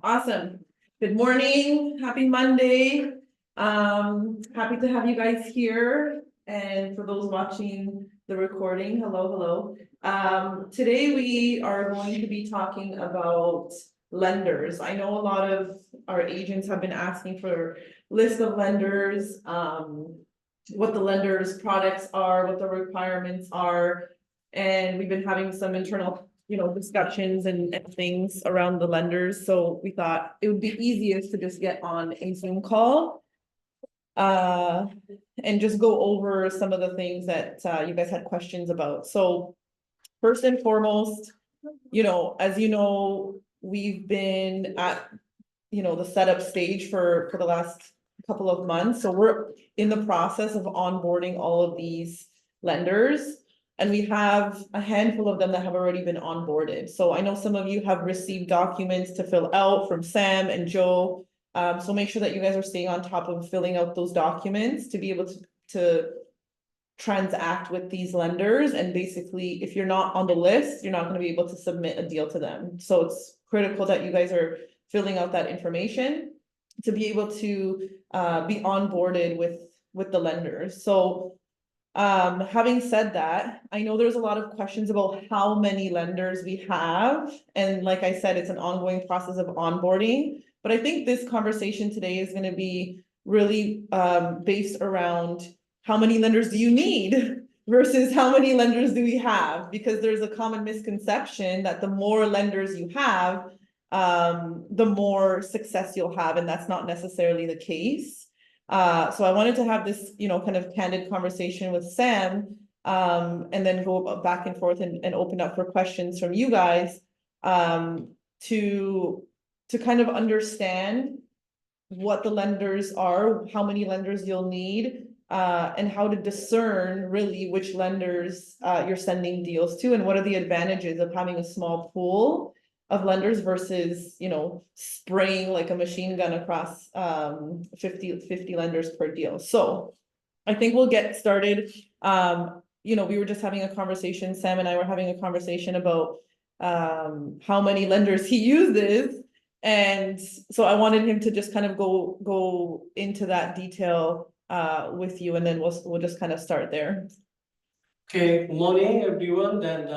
Awesome. Good morning. Happy Monday. Happy to have you guys here. And for those watching the recording, hello. Today we are going to be talking about lenders. I know a lot of our agents have been asking for list of lenders, what the lenders' products are, what the requirements are. And we've been having some internal discussions and things around the lenders, so we thought it would be easiest to just get on a Zoom call. And just go over some of the things that you guys had questions about. So first and foremost, as you know, we've been at the setup stage for the last couple of months. So we're in the process of onboarding all of these lenders. And we have a handful of them that have already been onboarded. So I know some of you have received documents to fill out from Sam and Joe. So make sure that you guys are staying on top of filling out those documents to be able to transact with these lenders. And basically, if you're not on the list, you're not going to be able to submit a deal to them. So it's critical that you guys are filling out that information to be able to be onboarded with the lenders. So having said that, I know there's a lot of questions about how many lenders we have. And like I said, it's an ongoing process of onboarding. But I think this conversation today is going to be really based around how many lenders do you need versus how many lenders do we have? Because there's a common misconception that the more lenders you have, the more success you'll have. And that's not necessarily the case. So I wanted to have this, kind of candid conversation with Sam, and then go back and forth and open up for questions from you guys, to kind of understand what the lenders are, how many lenders you'll need, and how to discern really which lenders you're sending deals to, and what are the advantages of having a small pool of lenders versus, spraying like a machine gun across 50 lenders per deal. So I think we'll get started. We were just having a conversation, Sam and I were having a conversation about how many lenders he uses. And so I wanted him to just kind of go into that detail with you, and then we'll just kind of start there. Okay, good morning, everyone. And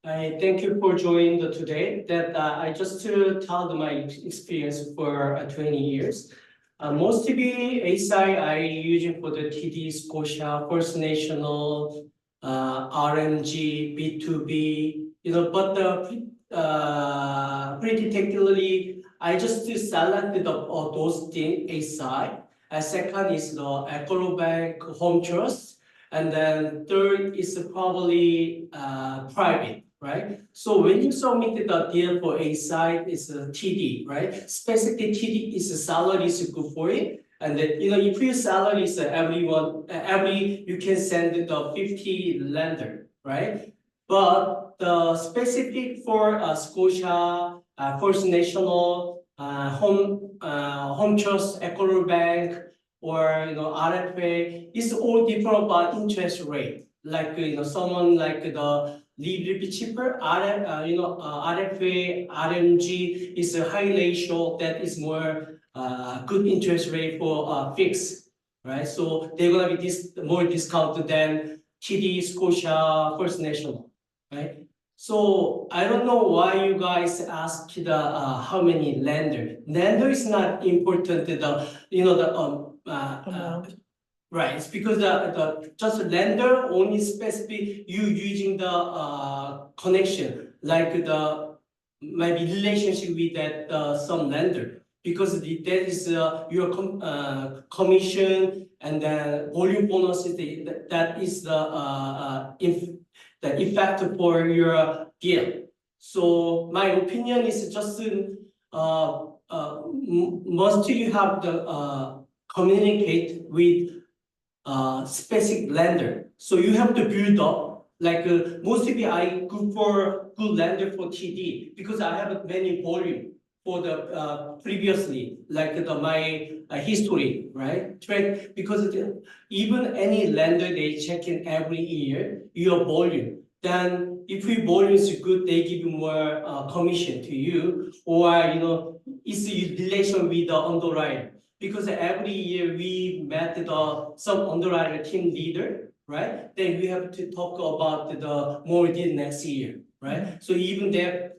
I thank you for joining today. That I just told my experience for 20 years. Mostly ASI I using for the TD, Scotia, First National, RMG, B2B, but pretty technically, I just selected those things ASI. Second is the Bank Home Trust. And then third is probably private, right? So when you submit the deal for a site, it's a TD, right? Specifically, TD is a salary is good for it. And then, if your salary is you can send the 50 lender, right? But the specific for Scotia, First National, Home Trust, Bank, or RFA is all different about interest rate. Like someone like the little bit cheaper. RFA, RMG is a high ratio that is more good interest rate for fixed, right? So they're gonna be more discounted than TD, Scotia, First National, right? So I don't know why you guys ask the how many lender. Lender is not important. Right, it's because the just lender only specific you using the connection, like the maybe relationship with that some lender, because that is your commission, and then volume bonus is that is the effect for your deal. So my opinion is just must you have the communicate with specific lender. So you have to build up, like mostly I go for good lender for TD because I have many volume for the previously, like my history, right? Because even any lender, they check in every year your volume. Then if your volume is good, they give you more commission to you, or it's your relation with the underwriter. Because every year we met some underwriter team leader, right? Then we have to talk about the more deal next year, right? So even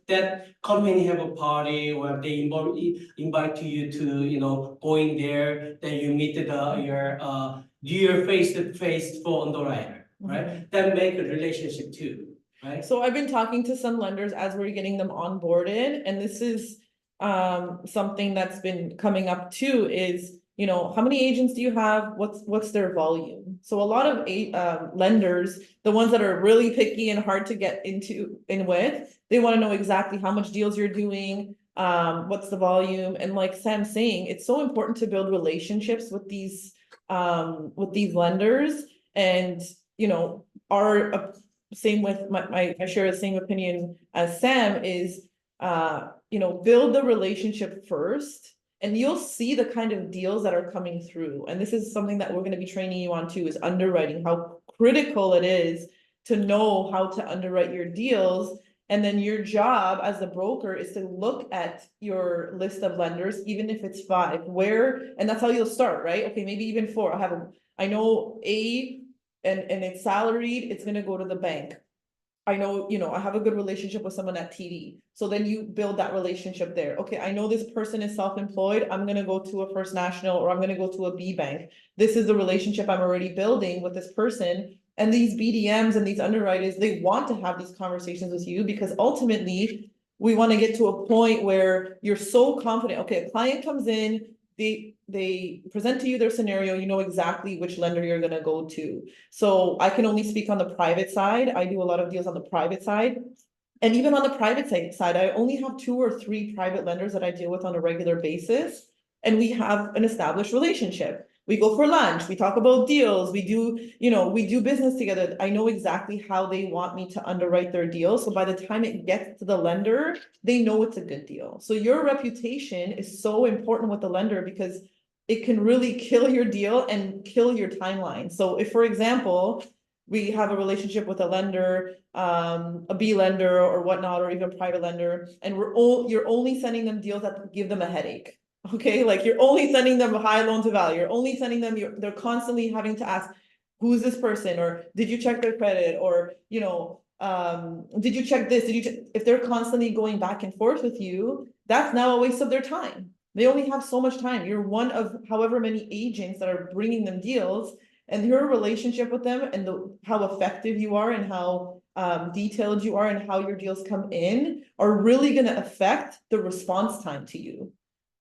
that company have a party, or they invite you to going there, then you meet your face to face for underwriter, right? That make a relationship too, right? So I've been talking to some lenders as we're getting them onboarded, and this is something that's been coming up too is, how many agents do you have? What's their volume? So a lot of lenders, the ones that are really picky and hard to get in with, they want to know exactly how much deals you're doing, what's the volume, and like Sam's saying, it's so important to build relationships with these lenders, and our same with I share the same opinion as Sam is, build the relationship first, and you'll see the kind of deals that are coming through. And this is something that we're going to be training you on too, is underwriting, how critical it is to know how to underwrite your deals. And then your job as a broker is to look at your list of lenders, even if it's 5, and that's how you'll start, right? Okay, maybe even 4. I know A, and it's salaried, it's gonna go to the bank. I know, I have a good relationship with someone at TD. So then you build that relationship there. Okay, I know this person is self-employed. I'm gonna go to a First National, or I'm gonna go to a B bank. This is the relationship I'm already building with this person. And these BDMs and these underwriters, they want to have these conversations with you, because ultimately we want to get to a point where you're so confident. Okay, a client comes in, they present to you their scenario, you know exactly which lender you're gonna go to. So I can only speak on the private side. I do a lot of deals on the private side. And even on the private side, I only have 2 or 3 private lenders that I deal with on a regular basis. And we have an established relationship. We go for lunch, we talk about deals, we do business together. I know exactly how they want me to underwrite their deal. So by the time it gets to the lender, they know it's a good deal. So your reputation is so important with the lender, because it can really kill your deal and kill your timeline. So if, for example, we have a relationship with a lender, a B lender or whatnot, or even private lender, and you're only sending them deals that give them a headache. Okay, like you're only sending them a high loan to value. You're only sending them, they're constantly having to ask, who's this person? Or did you check their credit? Or, did you check this? If they're constantly going back and forth with you, that's now a waste of their time. They only have so much time. You're one of however many agents that are bringing them deals, and your relationship with them and how effective you are, and how detailed you are, and how your deals come in are really going to affect the response time to you.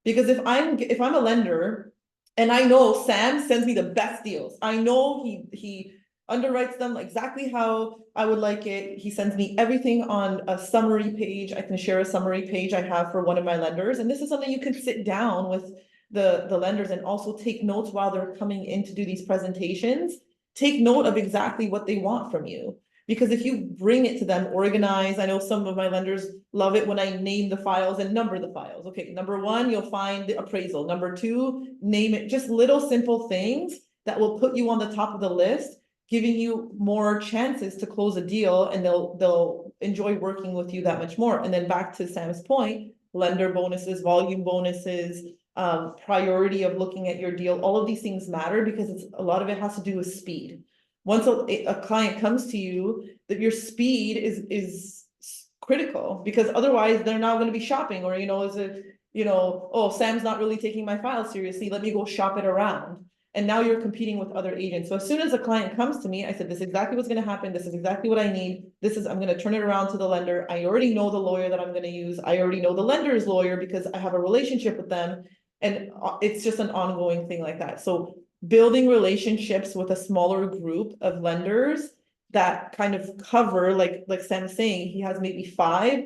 Because if I'm a lender and I know Sam sends me the best deals, I know he underwrites them exactly how I would like it. He sends me everything on a summary page. I can share a summary page I have for one of my lenders. And this is something you can sit down with the lenders and also take notes while they're coming in to do these presentations. Take note of exactly what they want from you. Because if you bring it to them organized, I know some of my lenders love it when I name the files and number the files. Okay, number 1, you'll find the appraisal. Number 2, name it. Just little simple things that will put you on the top of the list, giving you more chances to close a deal, and they'll enjoy working with you that much more. And then back to Sam's point, lender bonuses, volume bonuses, priority of looking at your deal, all of these things matter, because a lot of it has to do with speed. Once a client comes to you, that your speed is critical, because otherwise they're not going to be shopping, or oh, Sam's not really taking my file seriously, let me go shop it around. And now you're competing with other agents. So as soon as a client comes to me, I said, this is exactly what's going to happen. This is exactly what I need. I'm going to turn it around to the lender. I already know the lawyer that I'm going to use. I already know the lender's lawyer, because I have a relationship with them. And it's just an ongoing thing like that. So building relationships with a smaller group of lenders that kind of cover, like Sam's saying, he has maybe 5,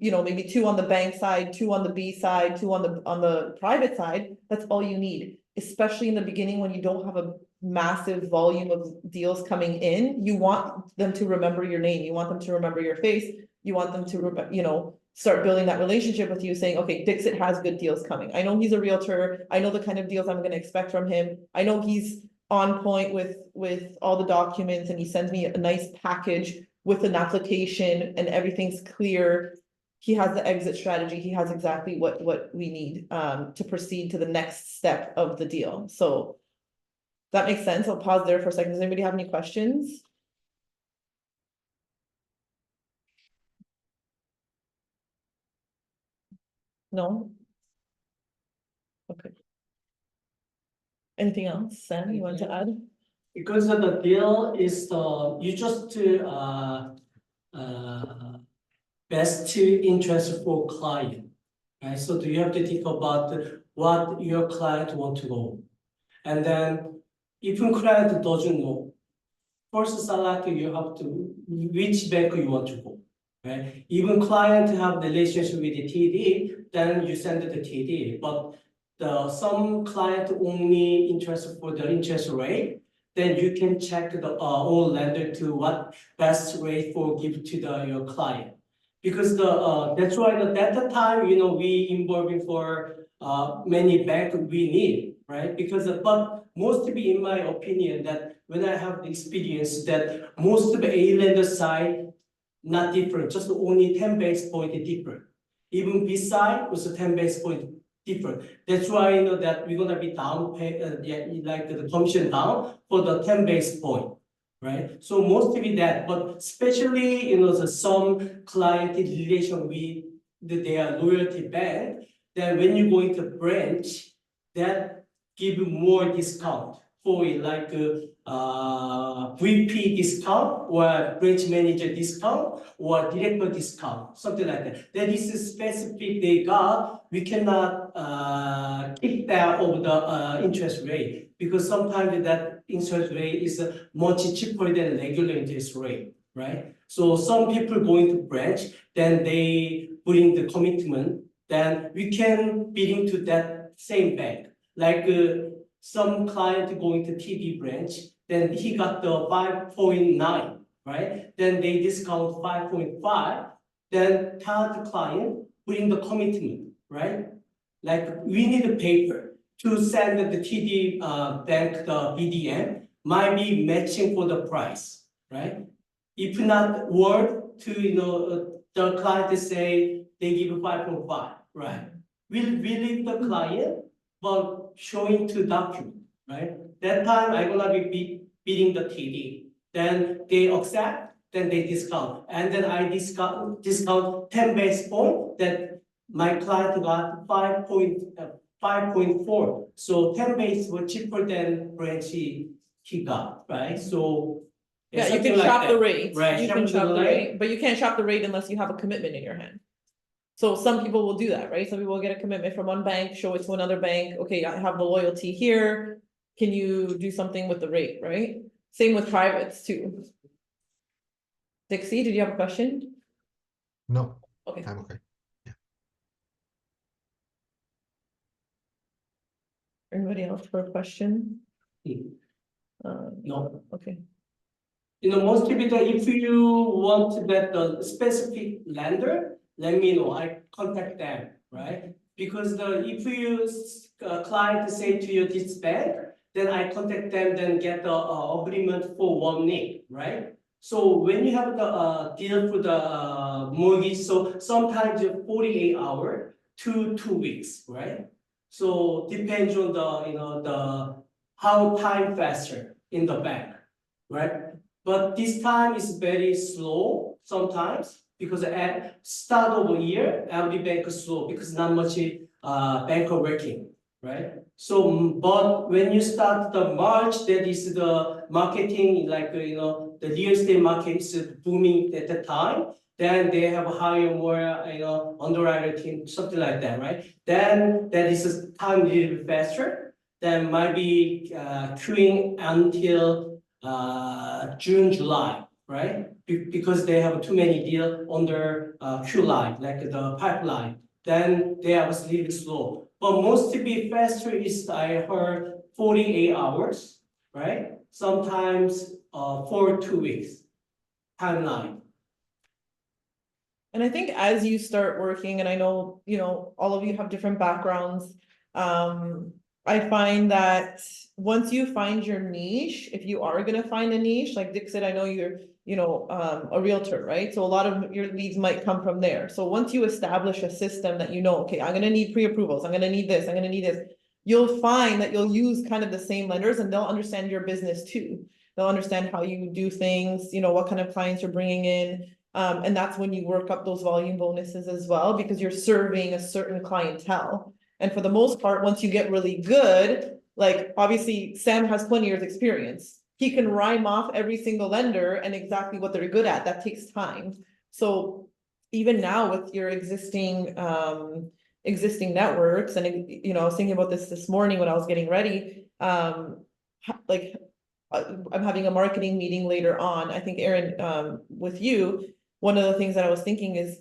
maybe 2 on the bank side, 2 on the B side, 2 on the private side. That's all you need, especially in the beginning when you don't have a massive volume of deals coming in. You want them to remember your name. You want them to remember your face. You want them to, start building that relationship with you, saying, okay, Dixit has good deals coming. I know he's a realtor. I know the kind of deals I'm going to expect from him. I know he's on point with all the documents, and he sends me a nice package with an application and everything's clear. He has the exit strategy, he has exactly what we need, to proceed to the next step of the deal, so. That makes sense, I'll pause there for a second, does anybody have any questions? No? Okay. Anything else, Sam, you want to add? Because of the deal is you just best interest for client, right? So do you have to think about what your client want to know? And then if your client doesn't know, first select you have to which bank you want to go, right? Even client have relationship with the TD, then you send it to TD. But some client only interested for the interest rate, then you can check the all lender to what best rate for give to your client. Because that's why at that time, we involving for many bank we need, right? Because but mostly in my opinion that when I have the experience that most of the A lender side not different, just only 10 base point different. Even B side was 10 base point different. That's why that we're gonna be down pay, like the commission down for the 10 base point, right? So mostly that, but especially some client relation with their loyalty bank, then when you go into branch, that give you more discount for like VP discount or branch manager discount or director discount, something like that. That is specific they got. We cannot keep that over the interest rate because sometimes that interest rate is much cheaper than regular interest rate, right? So some people going to branch, then they bring the commitment, then we can bidding to that same bank. Like some client going to TD branch, then he got the 5.9, right? Then they discount 5.5, then tell the client bring the commitment, right? Like we need a paper to send the TD bank the BDM, might be matching for the price, right? If not word to the client say they give 5.5, right? We leave the client, but showing to document, right? That time I gonna be bidding the TD. Then they accept, then they discount, and then I discount 10 base point. That my client got 5.4. So 10 base were cheaper than branch he got, right? So Yeah, you something can like shop the that. rate, Right, you shop can the shop the rate. rate, but you can't shop the rate unless you have a commitment in your hand. So some people will do that, right? Some people will get a commitment from one bank, show it to another bank, okay, I have the loyalty here. Can you do something with the rate, right? Same with privates too. Dixie, did you have a question? No, Okay, I'm okay. anybody else for a question? No. Okay, Most people, if you want to get the specific lender, let me know, I contact them, right? Because if you client say to you this bank, then I contact them, then get the agreement for 1 week, right? So when you have the deal for the mortgage, so sometimes 48 hours to 2 weeks, right? So depends on the how time faster in the bank, right? But this time is very slow sometimes because at start of the year, every bank is slow because not much banker working, right? So, but when you start the March, that is the marketing, like, the real estate market is booming at the time. Then they have hire more, underwriter team, something like that, right? Then that is a time a little bit faster. Then might be queuing until June, July, right? Because they have too many deals on their queue line, like the pipeline. Then they are a little slow. But most to be faster is I heard 48 hours, right? Sometimes for 2 weeks timeline. and I think as you start working, and I know, all of you have different backgrounds. I find that once you find your niche, if you are gonna find a niche, like Dick said, I know a realtor, right? So a lot of your leads might come from there. So once you establish a system that okay, I'm gonna need pre-approvals, I'm gonna need this, I'm gonna need this, you'll find that you'll use kind of the same lenders and they'll understand your business too. They'll understand how you do things, what kind of clients you're bringing in. And that's when you work up those volume bonuses as well, because you're serving a certain clientele. And for the most part, once you get really good, like obviously Sam has 20 years experience. He can rhyme off every single lender and exactly what they're good at. That takes time. So even now with your existing networks, and I was thinking about this morning when I was getting ready, like I'm having a marketing meeting later on. I think Aaron, with you, one of the things that I was thinking is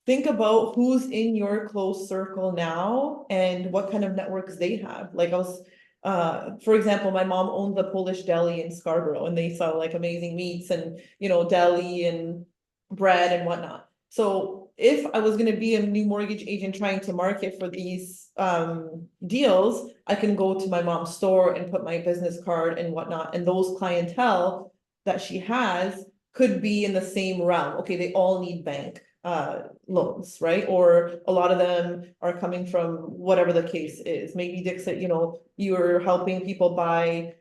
think about who's in your close circle now and what kind of networks they have. Like for example, my mom owns a Polish deli in Scarborough and they sell like amazing meats and, deli and bread and whatnot. So if I was going to be a new mortgage agent trying to market for these deals, I can go to my mom's store and put my business card and whatnot. And those clientele that she has could be in the same realm. Okay, they all need bank loans, right? Or a lot of them are coming from whatever the case is. Maybe Dixit, you're helping people buy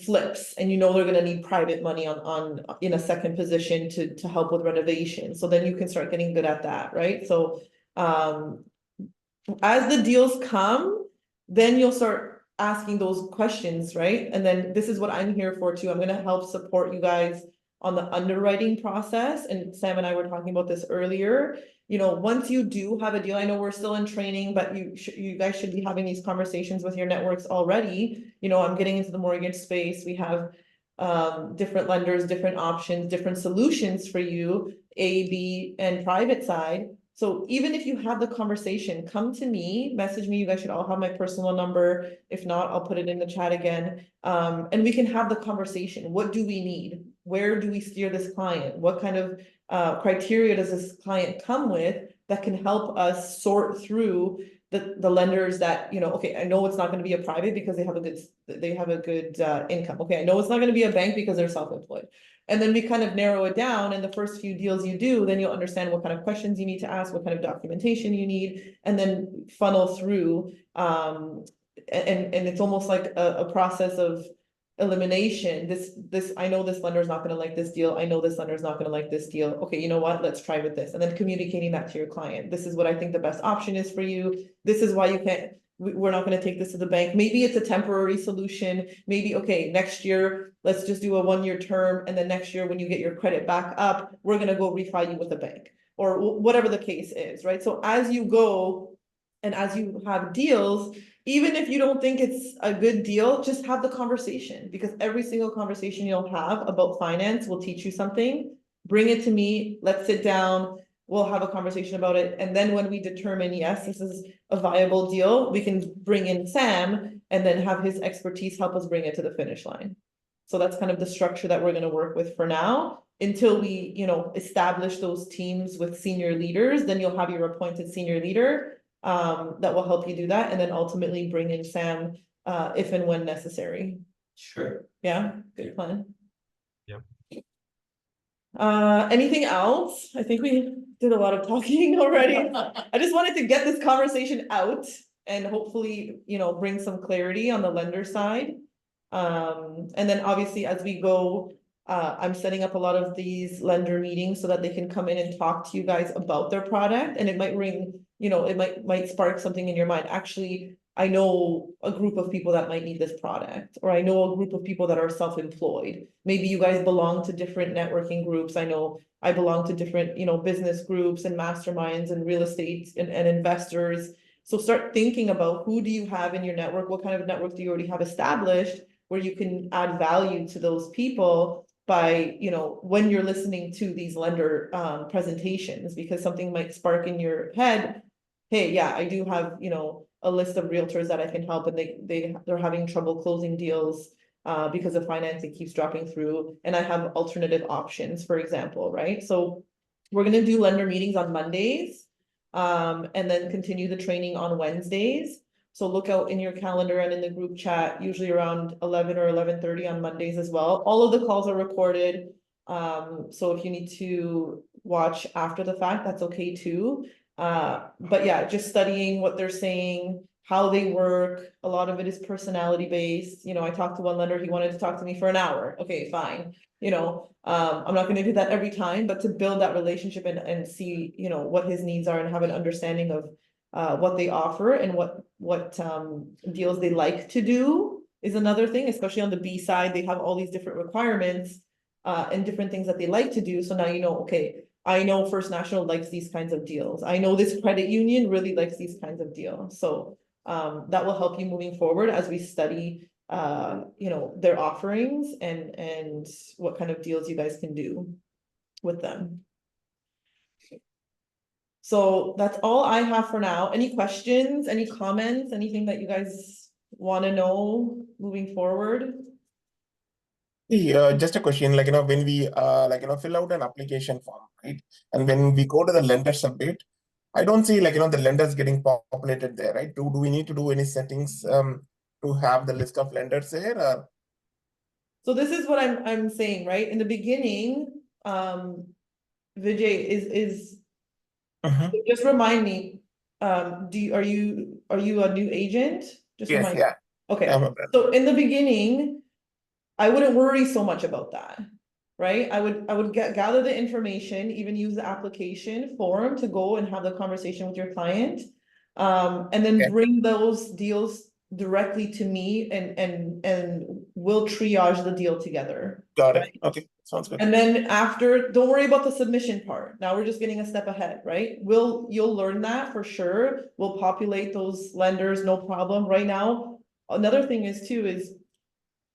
flips and they're going to need private money on in a second position to help with renovation. So then you can start getting good at that, right? So as the deals come, then you'll start asking those questions, right? And then this is what I'm here for too. I'm going to help support you guys on the underwriting process. And Sam and I were talking about this earlier. Once you do have a deal, I know we're still in training, but you guys should be having these conversations with your networks already. I'm getting into the mortgage space. We have different lenders, different options, different solutions for you, A, B, and private side. So even if you have the conversation, come to me, message me. You guys should all have my personal number. If not, I'll put it in the chat again. And we can have the conversation. What do we need? Where do we steer this client? What kind of criteria does this client come with that can help us sort through the lenders that, okay, I know it's not going to be a private because they have a good income. Okay, I know it's not going to be a bank because they're self-employed. And then we kind of narrow it down, and the first few deals you do, then you'll understand what kind of questions you need to ask, what kind of documentation you need, and then funnel through. And it's almost like a process of elimination. I know this lender is not going to like this deal. I know this lender is not going to like this deal. Okay, you know what? Let's try with this. And then communicating that to your client. This is what I think the best option is for you. This is why you can't, we're not going to take this to the bank. Maybe it's a temporary solution. Maybe, okay, next year, let's just do a 1-year term. And then next year, when you get your credit back up, we're going to go refi you with a bank or whatever the case is, right? So as you go and as you have deals, even if you don't think it's a good deal, just have the conversation, because every single conversation you'll have about finance will teach you something. Bring it to me. Let's sit down. We'll have a conversation about it. And then when we determine, yes, this is a viable deal, we can bring in Sam and then have his expertise help us bring it to the finish line. So that's kind of the structure that we're going to work with for now until we, establish those teams with senior leaders. Then you'll have your appointed senior leader that will help you do that, and then ultimately bring in Sam if and when necessary. Sure. Yeah, good plan. Yeah. Anything else? I think we did a lot of talking already. I just wanted to get this conversation out and hopefully, bring some clarity on the lender side. And then obviously as we go, I'm setting up a lot of these lender meetings so that they can come in and talk to you guys about their product, and it might ring, it might spark something in your mind. Actually, I know a group of people that might need this product, or I know a group of people that are self-employed. Maybe you guys belong to different networking groups. I know I belong to different, business groups and masterminds and real estate and investors. So start thinking about who do you have in your network? What kind of network do you already have established where you can add value to those people by, when you're listening to these lender presentations, because something might spark in your head. Hey, yeah, I do have, a list of realtors that I can help, and they're having trouble closing deals because the financing keeps dropping through, and I have alternative options, for example, right? So we're going to do lender meetings on Mondays, and then continue the training on Wednesdays. So look out in your calendar and in the group chat, usually around 11 or 11:30 on Mondays as well. All of the calls are recorded. So if you need to watch after the fact, that's okay too. But yeah, just studying what they're saying, how they work. A lot of it is personality based. You know, I talked to one lender, he wanted to talk to me for an hour. Okay, fine. You know, I'm not gonna do that every time, but to build that relationship and see, you know, what his needs are and have an understanding of what they offer and what deals they like to do is another thing, especially on the B side, they have all these different requirements and different things that they like to do. So now you know, okay, I know First National likes these kinds of deals. I know this credit union really likes these kinds of deals. So that will help you moving forward as we study you know, their offerings and what kind of deals you guys can do with them. So that's all I have for now. Any questions, any comments, anything that you guys want to know moving forward? Yeah, just a question, like, when we, fill out an application form, right? And when we go to the lender submit, I don't see, the lenders getting populated there, right? Do we need to do any settings, to have the list of lenders there, or? So this is what I'm saying, right? In the beginning, Vijay is just remind me, are you a new agent? Just Yes, remind me. yeah, Okay, I'm a brand. so in the beginning, I wouldn't worry so much about that, right? I would gather the information, even use the application form to go and have the conversation with your client. And then Okay. bring those deals directly to me and we'll triage the deal together. Got it. Right? Okay, sounds good. And then after, don't worry about the submission part. Now we're just getting a step ahead, right? You'll learn that for sure. We'll populate those lenders, no problem. Right now, another thing is too, is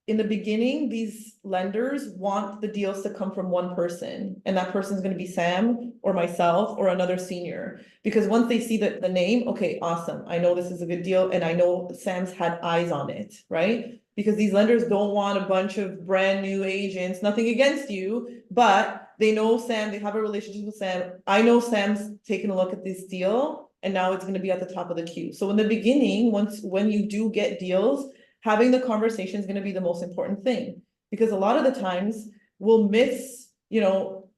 in the beginning, these lenders want the deals to come from one person, and that person's gonna be Sam or myself or another senior. Because once they see the name, okay, awesome, I know this is a good deal, and I know Sam's had eyes on it, right? Because these lenders don't want a bunch of brand new agents, nothing against you, but they know Sam, they have a relationship with Sam. I know Sam's taken a look at this deal, and now it's gonna be at the top of the queue. So in the beginning, when you do get deals, having the conversation is going to be the most important thing, because a lot of the times we'll miss, you know,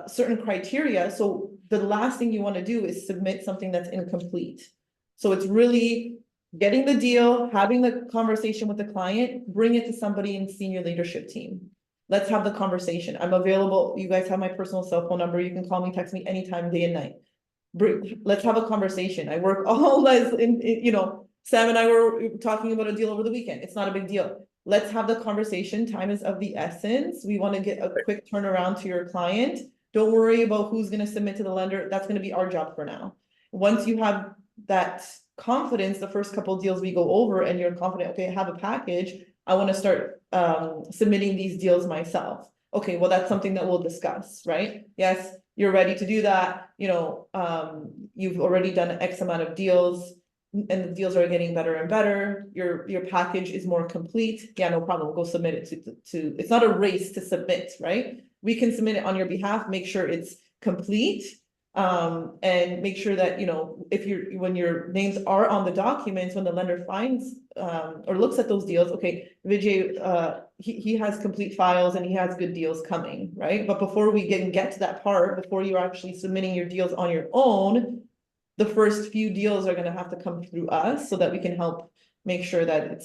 certain criteria. So the last thing you want to do is submit something that's incomplete. So it's really getting the deal, having the conversation with the client, bring it to somebody in senior leadership team. Let's have the conversation. I'm available. You guys have my personal cell phone number. You can call me, text me anytime, day and night. Let's have a conversation. I work all as in, you know, Sam and I were talking about a deal over the weekend. It's not a big deal. Let's have the conversation. Time is of the essence. We want to get a quick turnaround to your client. Don't worry about who's going to submit to the lender. That's going to be our job for now. Once you have that confidence, the first couple of deals we go over and you're confident, okay, I have a package. I want to start submitting these deals myself. Okay, well, that's something that we'll discuss, right? Yes, you're ready to do that. You know, you've already done X amount of deals, and the deals are getting better and better. Your package is more complete. Yeah, no problem. We'll go submit it to, it's not a race to submit, right? We can submit it on your behalf, make sure it's complete. And make sure that, you know, when your names are on the documents, when the lender finds, or looks at those deals, okay, Vijay, he has complete files and he has good deals coming, right? But before we get to that part, before you're actually submitting your deals on your own, the first few deals are gonna have to come through us so that we can help make sure that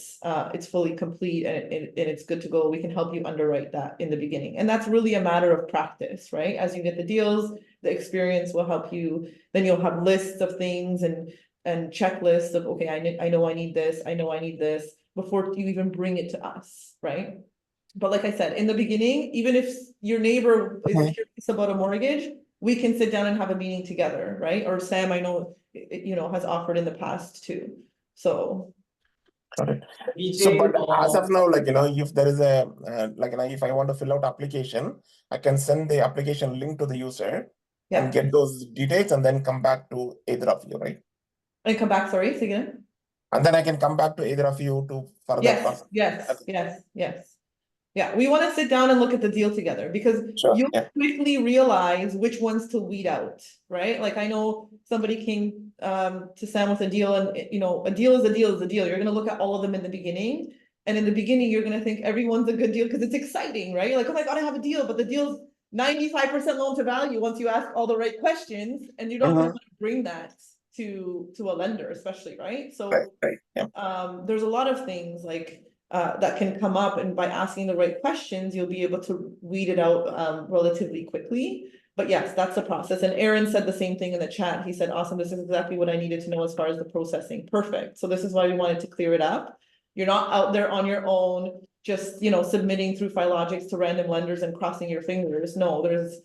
it's fully complete and it's good to go. We can help you underwrite that in the beginning. And that's really a matter of practice, right? As you get the deals, the experience will help you. Then you'll have lists of things and checklists of, okay, I know I need this, I know I need this, before you even bring it to us, right? But like I said, in the beginning, even if your neighbor is curious about a mortgage, we can sit down and have a meeting together, right? Or Sam, I know, you know, has offered in the past too. So. Got it. So, BJ, but as of now, if there is a, if I want to fill out application, I can send the application link to the user and get those details and then come back to either of you, right? And come back, sorry, say again? And then I can come back to either of you to further process. Yes. Yeah, we want to sit down and look at the deal together because Sure, you'll yeah. quickly realize which ones to weed out, right? Like I know somebody came to Sam with a deal and a deal is a deal is a deal. You're gonna look at all of them in the beginning. And in the beginning, you're gonna think everyone's a good deal because it's exciting, right? You're like, oh my God, I have a deal, but the deal's 95% loan to value once you ask all the right questions, and you don't really Mhm. want to bring that to a lender, especially, right? So Right, yeah. there's a lot of things like that can come up, and by asking the right questions, you'll be able to weed it out relatively quickly. But yes, that's the process. And Aaron said the same thing in the chat. He said, awesome, this is exactly what I needed to know as far as the processing. Perfect. So this is why we wanted to clear it up. You're not out there on your own, just submitting through Philogics to random lenders and crossing your fingers. No, there's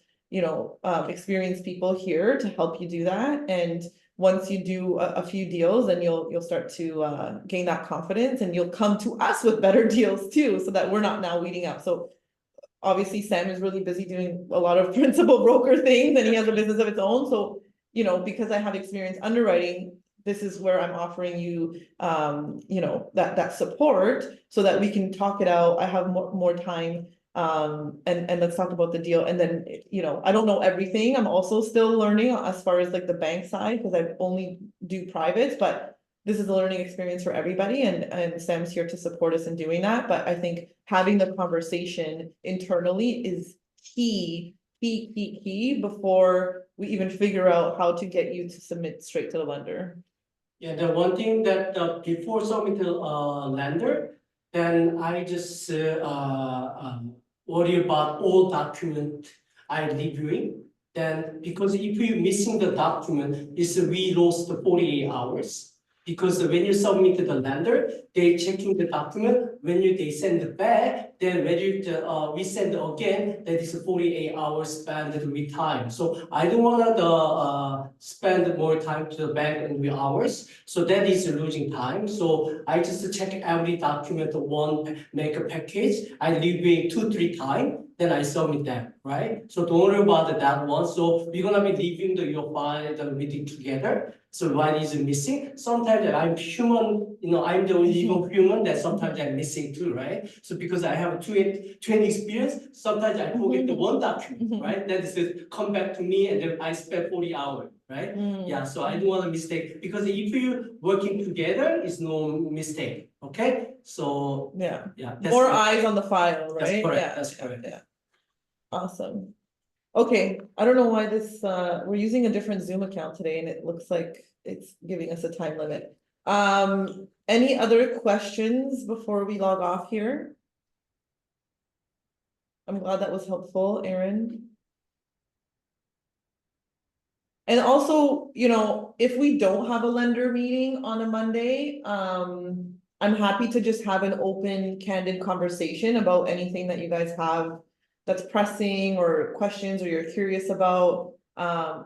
experienced people here to help you do that. And once you do a few deals, then you'll start to gain that confidence, and you'll come to us with better deals too, so that we're not now weeding out. So obviously Sam is really busy doing a lot of principal broker things, and he has a business of its own. So, because I have experience underwriting, this is where I'm offering you, that support so that we can talk it out. I have more time. And let's talk about the deal. And then, I don't know everything. I'm also still learning as far as like the bank side, because I only do privates, but this is a learning experience for everybody, and Sam's here to support us in doing that. But I think having the conversation internally is key before we even figure out how to get you to submit straight to the lender. Yeah, the one thing that before submit to lender, then I just worry about all document I reviewing. Then because if you missing the document, is we lost the 48 hours. Because when you submit to the lender, they checking the document. When they send it back, then when you we send again, that is 48 hours spent with time. So I don't want to spend more time to the bank and with hours. So that is losing time. So I just check every document make a package. I review 2-3 times. Then I submit them, right? So don't worry about that one. So we're gonna be reviewing your file and reading together. So what is missing? Sometimes I'm human, I'm the only human that sometimes I'm missing too, right? So because I have 20 experience, sometimes I forget the one document, right? That is come back to me and then I spend 40 hours, right? Yeah, so I don't want a mistake, because if you working together, it's no mistake, okay? So Yeah, yeah, more eyes on the file, right? That's correct, Yeah, that's correct. yeah. Awesome. Okay, I don't know why this, we're using a different Zoom account today and it looks like it's giving us a time limit. Any other questions before we log off here? I'm glad that was helpful, Aaron. And also, if we don't have a lender meeting on a Monday, I'm happy to just have an open, candid conversation about anything that you guys have that's pressing, or questions, or you're curious about.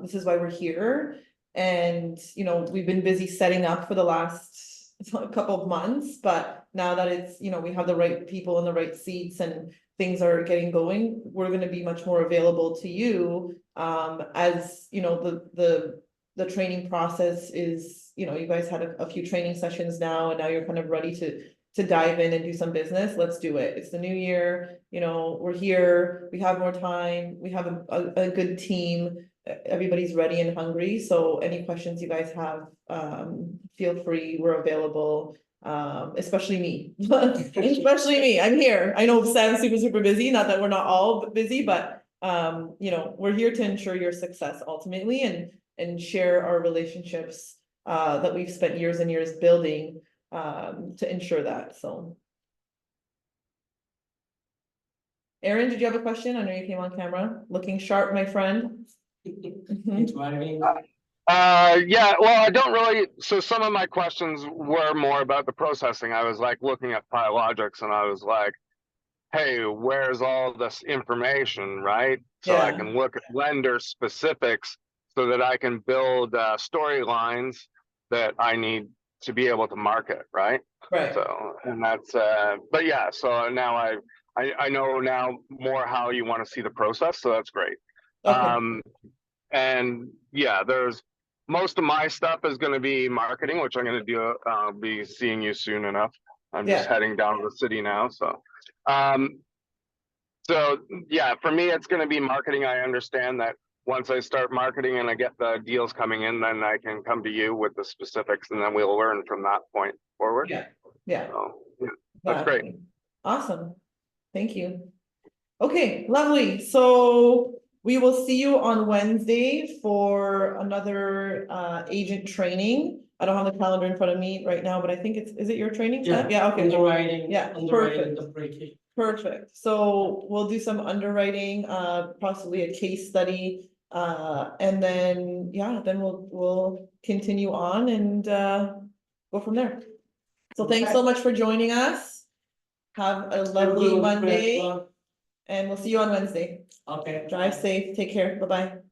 This is why we're here. And, we've been busy setting up for the last couple of months, but now that it's, we have the right people in the right seats and things are getting going, we're gonna be much more available to you. As the training process is, you guys had a few training sessions now, and now you're kind of ready to dive in and do some business. Let's do it. It's the new year, we're here, we have more time, we have a good team. Everybody's ready and hungry. So any questions you guys have, feel free, we're available. Especially me, especially me, I'm here. I know Sam's super busy, not that we're not all busy, but we're here to ensure your success ultimately, and share our relationships that we've spent years and years building to ensure that. So Aaron, did you have a question? I know you came on camera looking sharp, my friend. It's driving. Yeah, well, I don't really. So some of my questions were more about the processing. I was like looking at Philogics and I was like, hey, where's all this information, right? So I Yeah. can look at lender specifics so that I can build storylines that I need to be able to market, right? Right. So, and that's, but yeah, so now I know now more how you want to see the process. So that's great. Okay. And yeah, there's most of my stuff is going to be marketing, which I'm going to do. I'll be seeing you soon enough. I'm just Yeah. heading down to the city now. So, So yeah, for me, it's going to be marketing. I understand that once I start marketing and I get the deals coming in, then I can come to you with the specifics, and then we'll learn from that point forward. Yeah, yeah. So, yeah, that's great. Exactly. Awesome. Thank you. Okay, lovely. So we will see you on Wednesday for another agent training. I don't have the calendar in front of me right now, but I think is it your training? Yeah, Yeah, okay. underwriting, Yeah, underwriting perfect. the breakage. Perfect. So we'll do some underwriting, possibly a case study. And then, yeah, then we'll continue on and go from there. So thanks so much for joining us. Have a lovely Monday, and we'll see you on Wednesday. Okay. Drive safe. Take care. Bye-bye.